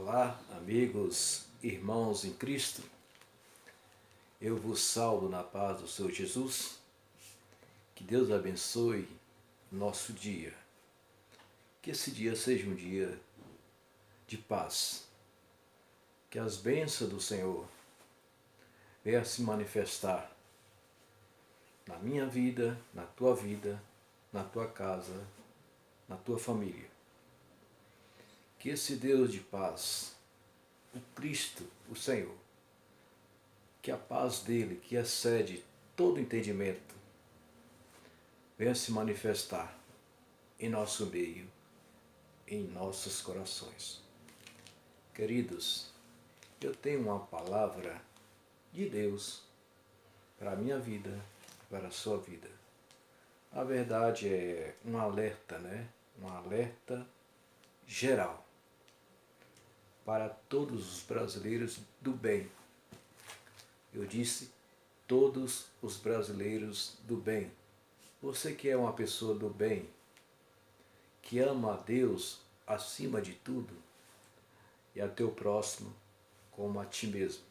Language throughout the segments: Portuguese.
Olá, amigos, irmãos em Cristo. Eu vos salvo na paz do Senhor Jesus. Que Deus abençoe nosso dia. Que esse dia seja um dia de paz. Que as bênçãos do Senhor venham se manifestar na minha vida, na tua casa, na tua família. Que esse Deus de paz, o Cristo, o Senhor, que a paz dele, que excede todo entendimento, venha se manifestar em nosso meio, em nossos corações. Queridos, eu tenho uma palavra de Deus para a minha vida, para a sua vida. A verdade é um alerta, Um alerta geral para todos os brasileiros do bem. Eu disse todos os brasileiros do bem. Você que é uma pessoa do bem, que ama a Deus acima de tudo e a teu próximo como a ti mesmo.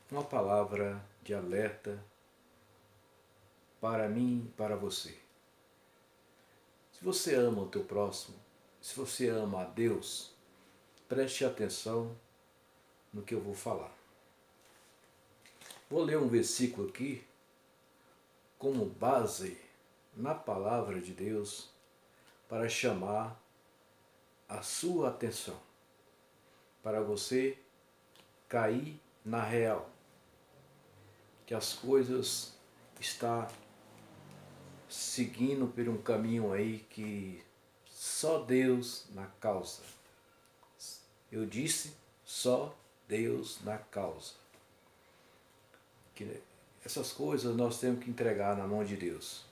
Uma palavra de alerta para mim e para você. Se você ama o teu próximo, se você ama a Deus, preste atenção no que eu vou falar. Vou ler um versículo aqui como base na palavra de Deus para chamar a sua atenção, para você cair na real, que as coisas estão seguindo por um caminho aí que só Deus na causa. Eu disse só Deus na causa. Que essas coisas nós temos que entregar na mão de Deus.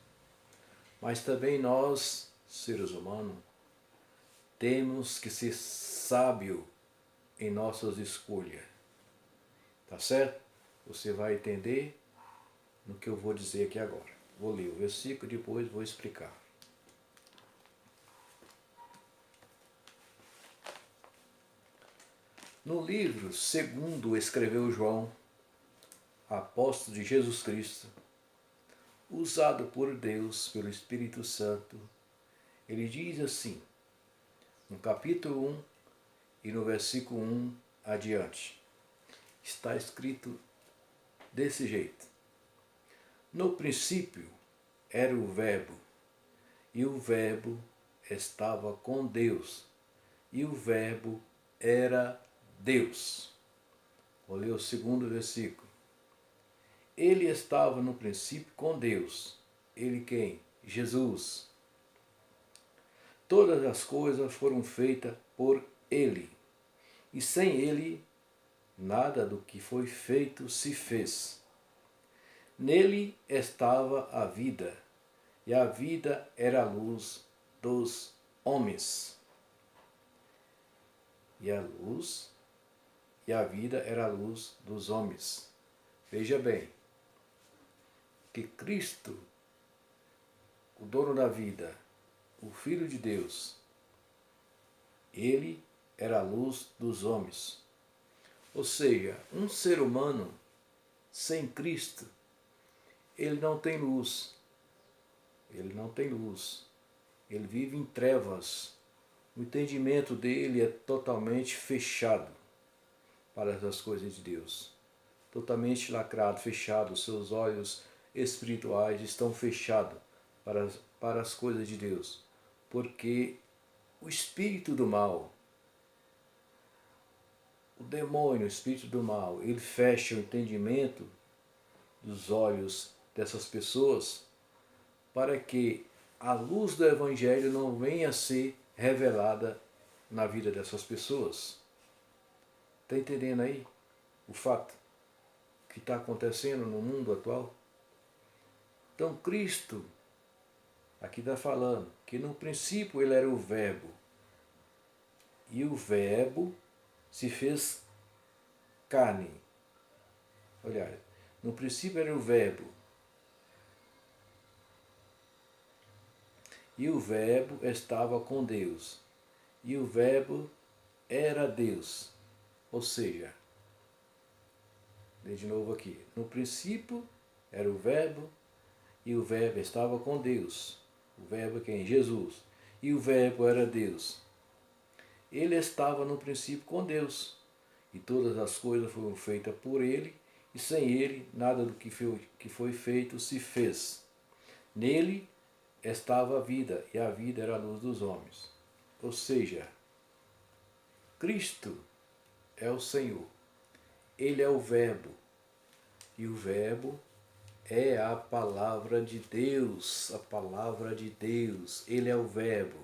Mas também nós, seres humanos, temos que ser sábios em nossas escolhas. Tá certo? Você vai entender no que eu vou dizer aqui agora. Vou ler o versículo e depois vou explicar. No livro segundo escreveu João, apóstolo de Jesus Cristo, usado por Deus, pelo Espírito Santo, ele diz assim, no capítulo 1 e no versículo 1 adiante, está escrito desse jeito. No princípio era o Verbo, e o Verbo estava com Deus, e o Verbo era Deus. Vou ler o segundo versículo. Ele estava no princípio com Deus. Ele quem? Jesus. Todas as coisas foram feitas por Ele, e sem Ele, nada do que foi feito se fez. Nele estava a vida, e a vida era a luz dos homens. E a vida era a luz dos homens. Veja bem, que Cristo, o dono da vida, o Filho de Deus, ele era a luz dos homens. Ou seja, um ser humano sem Cristo, ele não tem luz. Ele não tem luz. Ele vive em trevas. O entendimento dele é totalmente fechado para as coisas de Deus. Totalmente lacrado, fechado. Os seus olhos espirituais estão fechados para as coisas de Deus. Porque o espírito do mal, o demônio, o espírito do mal, ele fecha o entendimento dos olhos dessas pessoas para que a luz do Evangelho não venha a ser revelada na vida dessas pessoas. Está entendendo aí o fato que está acontecendo no mundo atual? Então Cristo, aqui está falando que no princípio ele era o Verbo, e o Verbo se fez carne. Olha, no princípio era o Verbo, e o Verbo estava com Deus, e o Verbo era Deus. Ou seja, de novo aqui, no princípio era o Verbo, e o Verbo estava com Deus. O Verbo é quem? Jesus. E o Verbo era Deus. Ele estava no princípio com Deus. E todas as coisas foram feitas por ele, e sem ele nada do que foi feito se fez. Nele estava a vida, e a vida era a luz dos homens. Ou seja, Cristo é o Senhor. Ele é o Verbo. E o Verbo é a palavra de Deus. A palavra de Deus. Ele é o Verbo.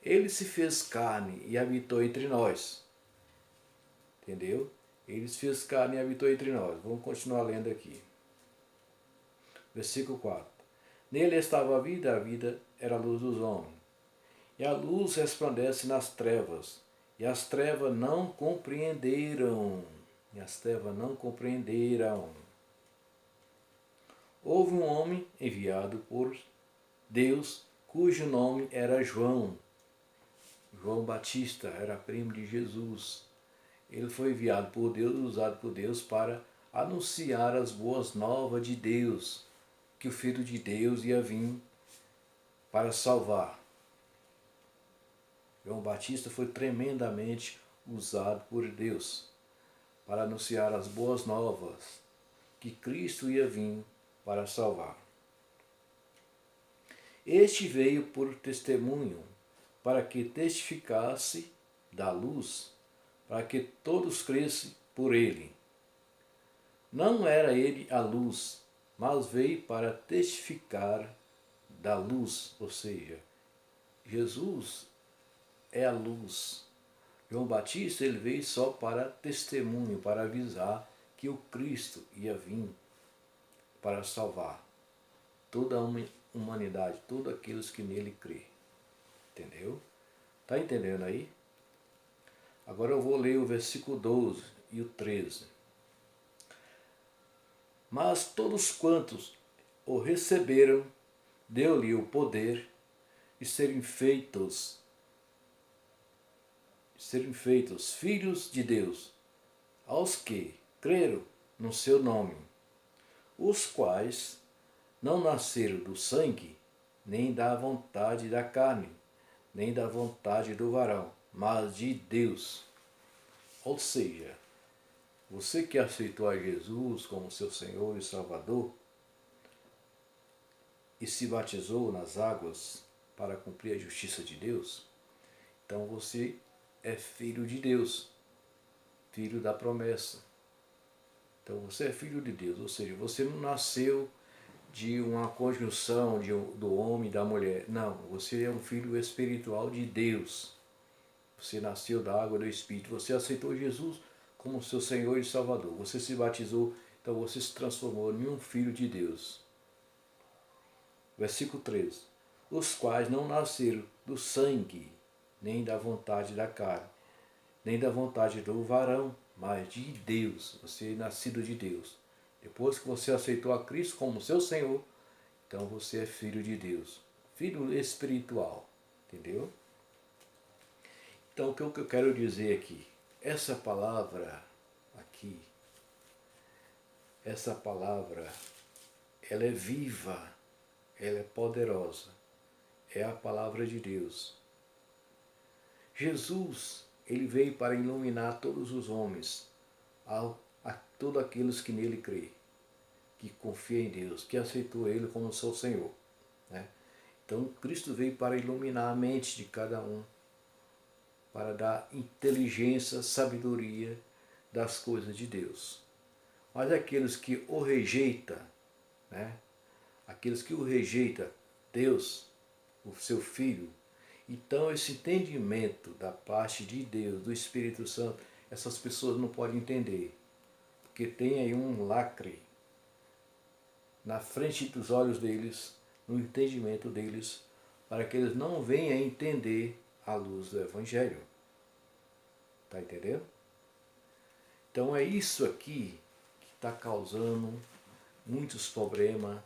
Ele se fez carne e habitou entre nós. Entendeu? Ele se fez carne e habitou entre nós. Vamos continuar lendo aqui. Versículo 4. Nele estava a vida era a luz dos homens. E a luz resplandece nas trevas, e as trevas não compreenderam. E as trevas não compreenderam. Houve um homem enviado por Deus, cujo nome era João. João Batista era primo de Jesus. Ele foi enviado por Deus, usado por Deus para anunciar as boas novas de Deus, que o Filho de Deus ia vir para salvar. João Batista foi tremendamente usado por Deus para anunciar as boas novas, que Cristo ia vir para salvar. Este veio por testemunho, para que testificasse da luz, para que todos crescem por ele. Não era ele a luz, mas veio para testificar da luz, ou seja, Jesus é a luz. João Batista ele veio só para testemunho, para avisar que o Cristo ia vir para salvar toda a humanidade, todos aqueles que nele crê. Entendeu? Está entendendo aí? Agora eu vou ler o versículo 12 e o 13. Mas todos quantos o receberam, deu-lhe o poder de serem feitos filhos de Deus, aos que creram no seu nome, os quais não nasceram do sangue, nem da vontade da carne, nem da vontade do varão, mas de Deus. Ou seja, você que aceitou a Jesus como seu Senhor e Salvador e se batizou nas águas para cumprir a justiça de Deus, então você é filho de Deus, filho da promessa. Então você é filho de Deus, ou seja, você não nasceu de uma conjunção do homem e da mulher. Não, você é um filho espiritual de Deus. Você nasceu da água e do Espírito. Você aceitou Jesus como seu Senhor e Salvador. Você se batizou, então você se transformou em um filho de Deus. Versículo 13. Os quais não nasceram do sangue, nem da vontade da carne, nem da vontade do varão, mas de Deus. Você é nascido de Deus. Depois que você aceitou a Cristo como seu Senhor, então você é filho de Deus. Filho espiritual. Entendeu? Então o que eu quero dizer aqui? Essa palavra aqui, essa palavra, ela é viva, ela é poderosa. É a palavra de Deus. Jesus, ele veio para iluminar todos os homens, a todos aqueles que nele crê, que confia em Deus, que aceitou ele como seu Senhor. Né? Então Cristo veio para iluminar a mente de cada um, para dar inteligência, sabedoria das coisas de Deus. Mas aqueles que o rejeitam, né? Aqueles que o rejeitam, Deus, o seu Filho, então esse entendimento da parte de Deus, do Espírito Santo, essas pessoas não podem entender. Porque tem aí um lacre na frente dos olhos deles, no entendimento deles, para que eles não venham a entender à luz do Evangelho. Está entendendo? Então é isso aqui que está causando muitos problemas,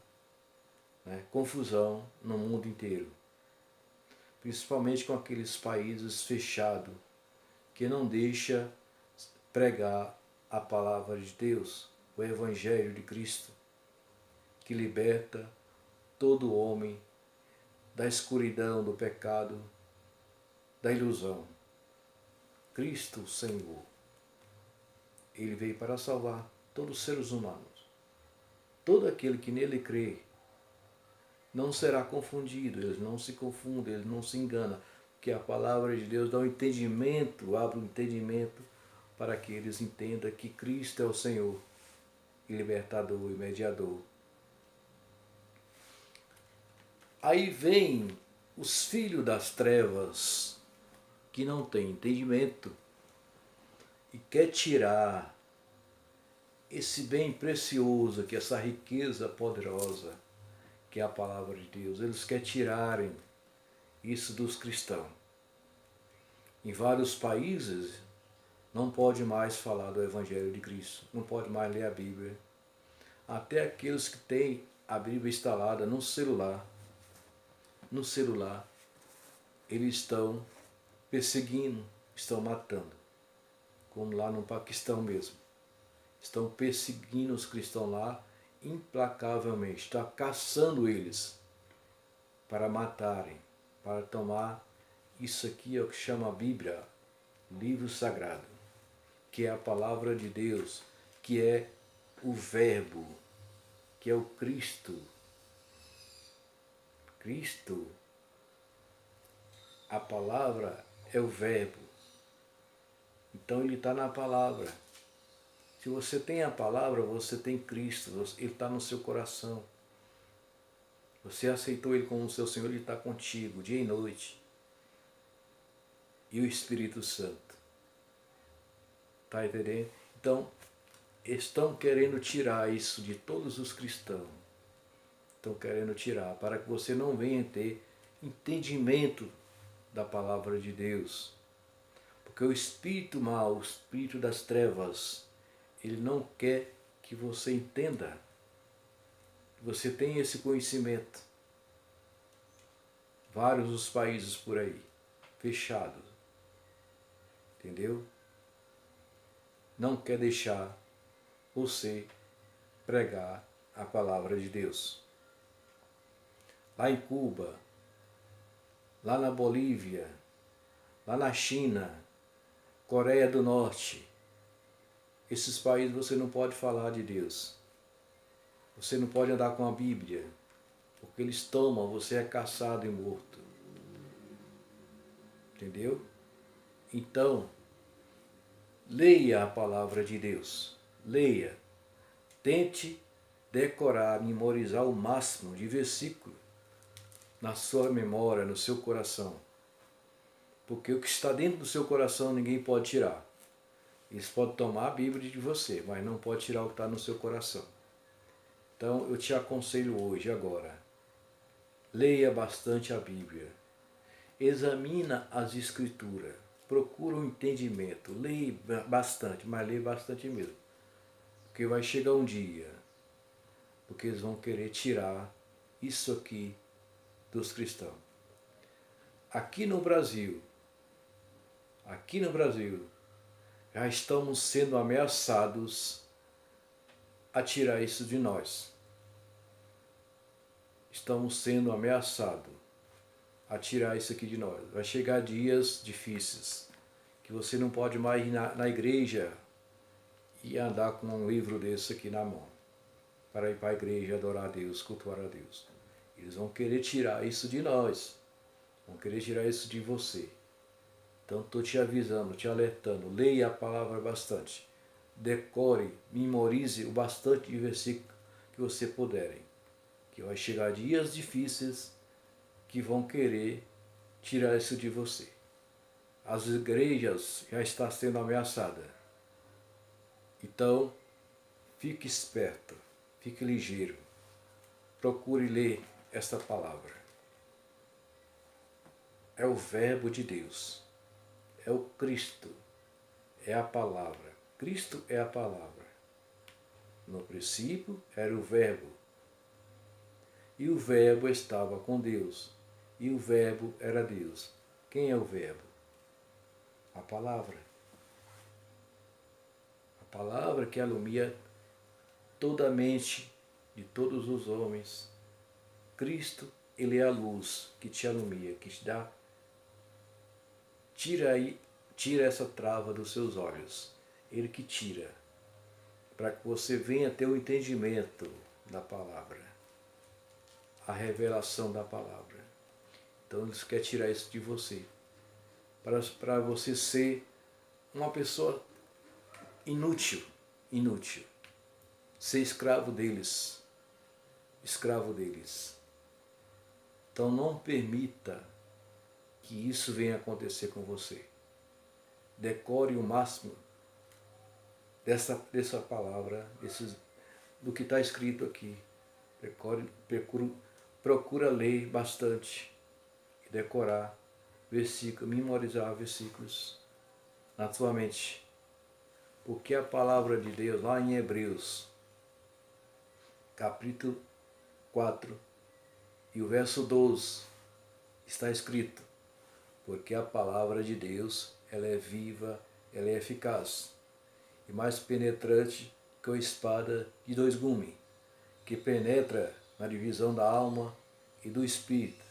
né, confusão no mundo inteiro. Principalmente com aqueles países fechados, que não deixa pregar a palavra de Deus, o Evangelho de Cristo, que liberta todo homem da escuridão, do pecado, da ilusão. Cristo, o Senhor, Ele veio para salvar todos os seres humanos. Todo aquele que nele crê não será confundido, ele não se confunde, ele não se engana, porque a palavra de Deus dá um entendimento, abre um entendimento para que eles entendam que Cristo é o Senhor, e libertador e mediador. Aí vem os filhos das trevas, que não têm entendimento, e quer tirar esse bem precioso, que é essa riqueza poderosa, que é a palavra de Deus. Eles querem tirarem isso dos cristãos. Em vários países não pode mais falar do Evangelho de Cristo, não pode mais ler a Bíblia. Até aqueles que têm a Bíblia instalada no celular, eles estão perseguindo, estão matando, como lá no Paquistão mesmo. Estão perseguindo os cristãos lá implacavelmente, está caçando eles para matarem, para tomar isso aqui é o que chama a Bíblia, livro sagrado, que é a palavra de Deus, que é o Verbo, que é o Cristo. Cristo, a palavra é o Verbo. Então ele está na palavra. Se você tem a palavra, você tem Cristo, Ele está no seu coração. Você aceitou Ele como seu Senhor, Ele está contigo, dia e noite. E o Espírito Santo. Está entendendo? Então, estão querendo tirar isso de todos os cristãos. Estão querendo tirar, para que você não venha ter entendimento da palavra de Deus. Porque o espírito mau, o espírito das trevas, ele não quer que você entenda, que você tenha esse conhecimento. Vários os países por aí, fechados. Entendeu? Não quer deixar você pregar a palavra de Deus. Lá em Cuba, lá na Bolívia, lá na China, Coreia do Norte, esses países você não pode falar de Deus. Você não pode andar com a Bíblia, porque eles tomam, você é caçado e morto. Entendeu? Então, leia a palavra de Deus. Leia. Tente decorar, memorizar o máximo de versículo na sua memória, no seu coração. Porque o que está dentro do seu coração ninguém pode tirar. Eles podem tomar a Bíblia de você, mas não pode tirar o que está no seu coração. Então eu te aconselho hoje, agora, leia bastante a Bíblia. Examina as Escrituras. Procura um entendimento. Leia bastante, mas leia bastante mesmo. Porque vai chegar um dia, porque eles vão querer tirar isso aqui dos cristãos. Aqui no Brasil, já estamos sendo ameaçados a tirar isso de nós. Estamos sendo ameaçados a tirar isso aqui de nós. Vai chegar dias difíceis, que você não pode mais ir na igreja e andar com um livro desse aqui na mão, para ir para a igreja adorar a Deus, cultuar a Deus. Eles vão querer tirar isso de nós, vão querer tirar isso de você. Então estou te avisando, te alertando, leia a palavra bastante, decore, memorize o bastante de versículo que você puderem, que vai chegar dias difíceis que vão querer tirar isso de você. As igrejas já estão sendo ameaçadas. Então, fique esperto, fique ligeiro, procure ler esta palavra. É o Verbo de Deus. É o Cristo, é a palavra. Cristo é a palavra. No princípio era o Verbo. E o Verbo estava com Deus. E o Verbo era Deus. Quem é o Verbo? A palavra. palavra que alumia toda a mente de todos os homens. Cristo, Ele é a luz que te alumia, que te dá. Tira essa trava dos seus olhos. Ele que tira, para que você venha ter o entendimento da palavra, a revelação da palavra. Então Ele quer tirar isso de você, para você ser uma pessoa inútil, ser escravo deles, Então não permita que isso venha acontecer com você. Decore o máximo dessa palavra, do que está escrito aqui. Procura ler bastante e decorar versículos, memorizar versículos na sua mente. Porque a palavra de Deus, lá em Hebreus, capítulo 4, e o verso 12, está escrito: porque a palavra de Deus, ela é viva, ela é eficaz, e mais penetrante que a espada de dois gumes, que penetra na divisão da alma e do espírito.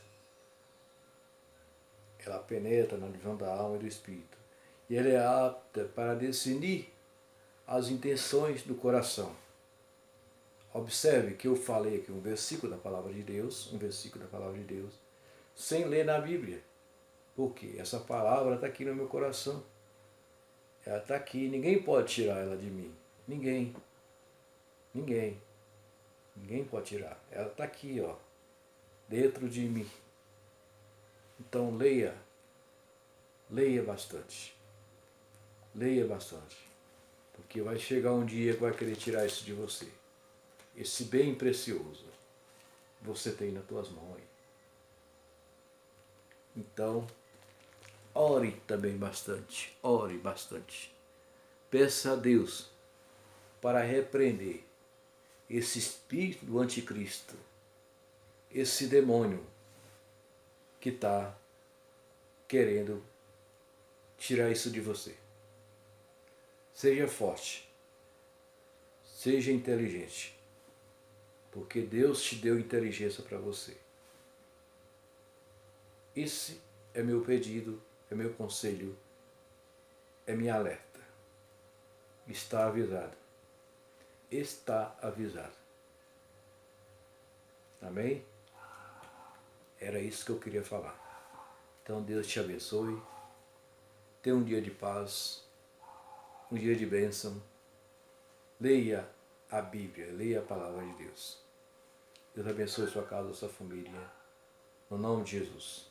Ela penetra na divisão da alma e do espírito. E ela é apta para discernir as intenções do coração. Observe que eu falei aqui um versículo da palavra de Deus, sem ler na Bíblia. Porque essa palavra está aqui no meu coração. Ela está aqui, ninguém pode tirar ela de mim. Ninguém pode tirar. Ela está aqui, ó, dentro de mim. Então leia bastante. Porque vai chegar um dia que vai querer tirar isso de você. Esse bem precioso você tem nas tuas mãos aí. Então, ore também bastante. Peça a Deus para repreender esse espírito do anticristo, esse demônio que está querendo tirar isso de você. Seja forte, seja inteligente, porque Deus te deu inteligência para você. Esse é meu pedido, é meu conselho, é minha alerta. Está avisado. Amém? Era isso que eu queria falar. Então Deus te abençoe. Tenha um dia de paz, um dia de bênção. Leia a Bíblia, leia a palavra de Deus. Deus abençoe sua casa, sua família. No nome de Jesus.